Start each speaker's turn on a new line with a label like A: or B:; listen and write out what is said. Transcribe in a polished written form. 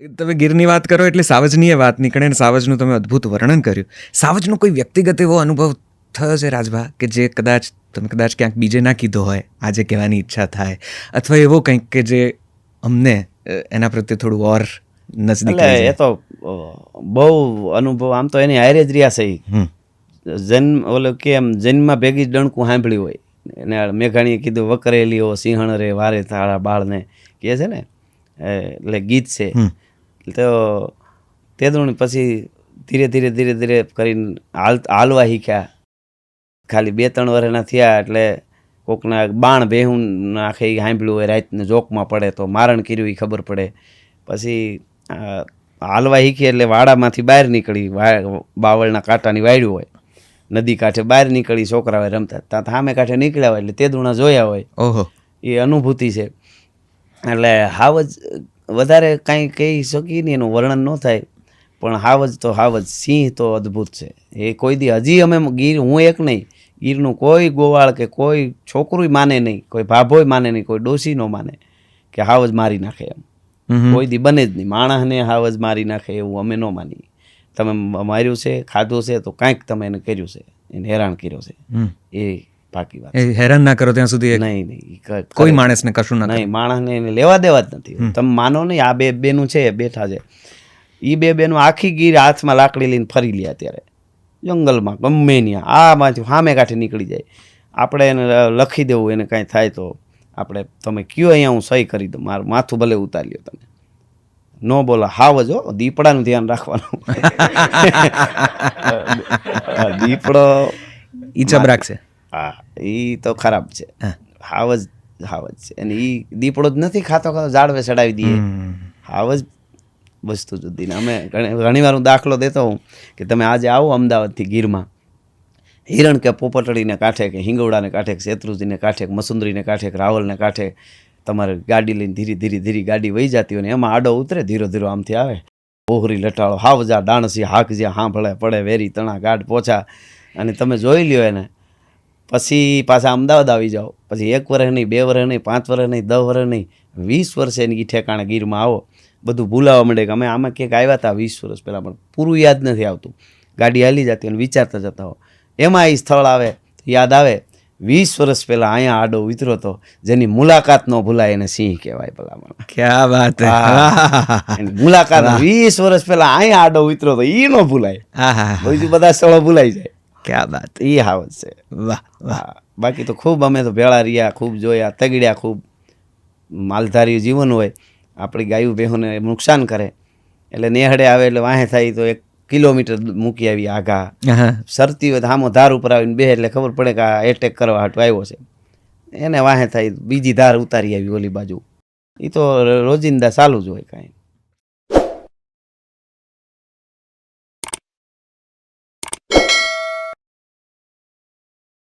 A: તમે ગીરની વાત કરો એટલે સાવજની વાત નીકળે ને સાવજનું તમે અદ્ભુત વર્ણન કર્યું. સાવજનો કોઈ વ્યક્તિગત એવો અનુભવ થયો છે રાજભા કે જે તમે કદાચ ક્યાંક બીજે ના કીધો હોય, આજે કહેવાની ઈચ્છા થાય, અથવા એવો કંઈક કે જે અમને એના પ્રત્યે થોડું ઓર નજદીક લઈ જાય?
B: એ તો બહુ અનુભવ. આમ તો એની હારે જ રહ્યા છે. જન્મ ઓલો કે એમ જન્મમાં ભેગી જ ડણકું સાંભળ્યું હોય. એને મેઘાણીએ કીધું વકરેલી હો સિંહણ રે વારે તારા બાળને કહે છે ને, એટલે ગીત છે. તો તે દોણી પછી ધીરે ધીરે ધીરે ધીરે કરીને હાલવા શીખ્યા. ખાલી 2-3 વર્ષના થયા એટલે કોકના બાણ બેહું નાખે એ સાંભળ્યું હોય, રાતને જોકમાં પડે તો મારણ કર્યું એ ખબર પડે. પછી હાલવા શીખી એટલે વાડામાંથી બહાર નીકળી, બાવળના કાંટાની વાયડું હોય, નદી કાંઠે બહાર નીકળી, છોકરાઓ રમતા ત્યાં સામે કાંઠે નીકળ્યા હોય એટલે તે દુણા જોયા હોય.
A: ઓહો,
B: એ અનુભૂતિ છે. એટલે હાવજ વધારે કાંઈ કહી શકી નહીં, એનું વર્ણન ન થાય. પણ હાવજ તો હાવજ, સિંહ તો અદ્ભુત છે. એ કોઈ દી હજી અમે ગીર, હું એક નહીં, ગીરનું કોઈ ગોવાળ કે કોઈ છોકરું માને નહીં, કોઈ ભાભોય માને નહીં, કોઈ ડોસી ન માને કે હાવજ મારી નાખે એમ. કોઈ દી બને જ નહીં. માણસને હાવજ મારી નાખે એવું અમે ન માનીએ. તમે માર્યું છે, ખાધું છે તો કાંઈક તમે એને કર્યું છે, એને હેરાન કર્યો છે, એ બાકી વાત.
A: હેરાન ના કરો ત્યાં સુધી
B: નહીં નહીં,
A: કોઈ માણસને કશું ના
B: નહીં, માણસને એને લેવા દેવા જ નથી. તમે માનો નહીં, આ બેનું છે બેઠા છે, એ બેનું આખી ગીર હાથમાં લાકડી લઈને ફરી લે અત્યારે જંગલમાં ગમે ત્યાં, આમાંથી સામે કાંઠે નીકળી જાય. આપણે એને લખી દેવું, એને કાંઈ થાય તો આપણે તમે કયો અહીંયા હું સહી કરી દઉં, મારું માથું ભલે ઉતારી લ્યો તમે, ન બોલો. હાવજ હો, દીપડાનું ધ્યાન રાખવાનું. દીપડો
A: ઈ ચબરાક છે.
B: હા, એ તો ખરાબ છે. હાવજ હાવજ છે. અને એ દીપડો જ નથી ખાતો ઝાડવે ચડાવી દઈએ. હાવજ વસ્તુ જુદી. ને અમે ઘણી વાર હું દાખલો દેતો હોઉં કે તમે આજે આવો અમદાવાદથી ગીરમાં, હિરણ કે પોપટડીને કાંઠે કે હિંગવડાને કાંઠે કે શેત્રુજીને કાંઠે કે મસુંદરીને કાંઠે કે રાવલને કાંઠે તમારે ગાડી લઈને ધીરે ધીરે ગાડી વહી જતી હોય ને એમાં આડો ઉતરે, ધીરો ધીરો આમથી આવે, ઓહરી લટાળો, હાવજા ડાણસી હાકજ્યા હાંભળે પડે વેરી તણા ગાઢ પોછા. અને તમે જોઈ લ્યો એને, પછી પાછા અમદાવાદ આવી જાઓ, પછી 1 વર્ષ નહીં, 2 વર્ષ નહીં, 5 વર્ષ નહીં, 10 વર્ષ નહીં, 20 વર્ષે એની ઠેકાણે ગીરમાં આવો, બધું ભૂલાવા માંડે કે અમે આમાં ક્યાંક આવ્યા હતા 20 વર્ષ પહેલાં, પણ પૂરું યાદ નથી આવતું. ગાડી હાલી જતી અને વિચારતા જતા હો, એમાં એ સ્થળ આવે યાદ આવે, 20 વર્ષ પહેલાં અહીંયા આડો ઉતરો હતો, જેની મુલાકાત ન ભૂલાય એને સિંહ કહેવાય. ભલામણ
A: ક્યાં વાત છે.
B: મુલાકાત 20 વર્ષ પહેલાં અહીંયા આડો ઉતરો તો એ ન ભૂલાય, બીજું બધા સ્થળો ભૂલાઈ જાય.
A: ક્યાં વાત,
B: એ હાવજ છે.
A: વાહ વાહ.
B: બાકી તો ખૂબ અમે તો ભેળા રહ્યા, ખૂબ જોયા, તગડ્યા ખૂબ. માલધારી જીવન હોય, આપણી ગાયું ભેહોને નુકસાન કરે એટલે નેહડે આવે એટલે વાહે થાય તો 1 કિલોમીટર મૂકી આવી આઘા. સરતી હોય તો આમો ધાર ઉપર આવીને બે એટલે ખબર પડે કે આ એટેક કરવા હાટું આવ્યો છે. એને વાહે થાય બીજી ધાર ઉતારી આવી ઓલી બાજુ. એ તો રોજિંદા ચાલુ જ હોય કાંઈ.